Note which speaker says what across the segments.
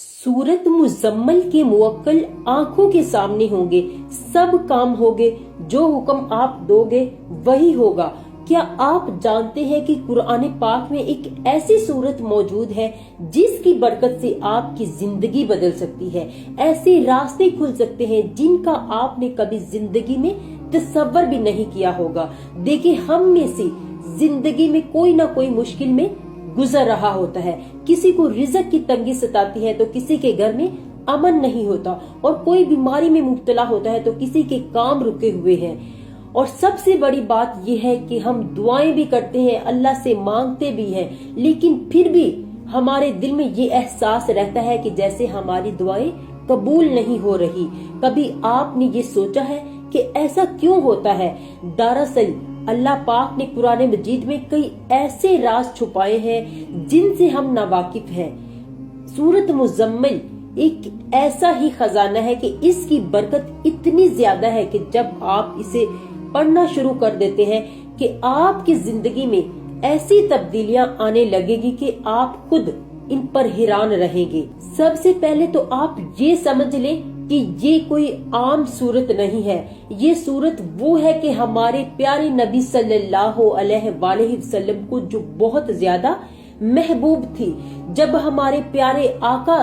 Speaker 1: सूरत मुजम्मल के मुवक्किल आंखों के सामने होंगे, सब काम होंगे, जो हुक्म आप दोगे वही होगा। क्या आप जानते हैं कि कुरान पाक में एक ऐसी सूरत मौजूद है जिसकी बरकत से आपकी जिंदगी बदल सकती है, ऐसे रास्ते खुल सकते हैं जिनका आपने कभी जिंदगी में तसव्वुर भी नहीं किया होगा। देखिए, हम में से जिंदगी में कोई ना कोई मुश्किल में गुजर रहा होता है। किसी को रिज़्क की तंगी सताती है तो किसी के घर में अमन नहीं होता, और कोई बीमारी में मुब्तला होता है तो किसी के काम रुके हुए हैं। और सबसे बड़ी बात यह है कि हम दुआएं भी करते हैं, अल्लाह से मांगते भी हैं, लेकिन फिर भी हमारे दिल में ये एहसास रहता है कि जैसे हमारी दुआएं कबूल नहीं हो रही। कभी आपने ये सोचा है कि ऐसा क्यों होता है? दरअसल अल्लाह पाक ने कुरान मजीद में कई ऐसे राज छुपाए हैं जिनसे हम नावाकिफ हैं। सूरत मुजम्मिल एक ऐसा ही खजाना है कि इसकी बरकत इतनी ज्यादा है कि जब आप इसे पढ़ना शुरू कर देते हैं कि आपकी जिंदगी में ऐसी तब्दीलियां आने लगेगी कि आप खुद इन पर हैरान रहेंगे। सबसे पहले तो आप ये समझ लें कि ये कोई आम सूरत नहीं है। ये सूरत वो है कि हमारे प्यारे नबी सल्लल्लाहु अलैहि वसल्लम को जो बहुत ज्यादा महबूब थी। जब हमारे प्यारे आका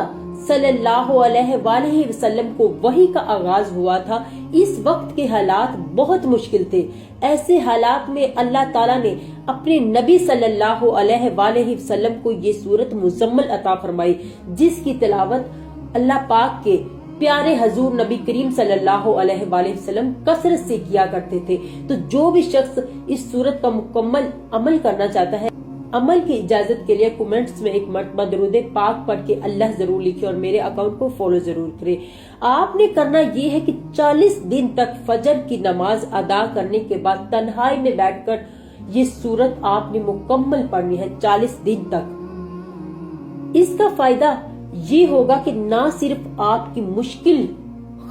Speaker 1: सल्लल्लाहु अलैहि वसल्लम को वही का आगाज हुआ था, इस वक्त के हालात बहुत मुश्किल थे। ऐसे हालात में अल्लाह ताला ने अपने नबी सल्लल्लाहु अलैहि वसल्लम को ये सूरत मुजम्मल अता फरमाई, जिसकी तिलावत अल्लाह पाक के प्यारे हजूर नबी करीम सल्लल्लाहु अलैहि वसल्लम कसरत से किया करते थे। तो जो भी शख्स इस सूरत का मुकम्मल अमल करना चाहता है, अमल की इजाजत के लिए कमेंट्स में एक मरतबा दरूद पाक पढ़ के अल्लाह जरूर लिखे और मेरे अकाउंट को फॉलो जरूर करें। आपने करना ये है कि 40 दिन तक फजर की नमाज अदा करने के बाद तन्हाई में बैठकर ये सूरत आपने मुकम्मल पढ़नी है 40 दिन तक। इसका फायदा ये होगा कि ना सिर्फ आपकी मुश्किल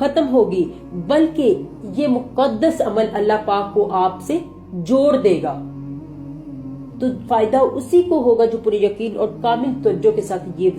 Speaker 1: खत्म होगी, बल्कि ये मुकद्दस अमल अल्लाह पाक को आपसे जोड़ देगा। तो फायदा उसी को होगा जो पूरे यकीन और कामिल तवज्जो के साथ ये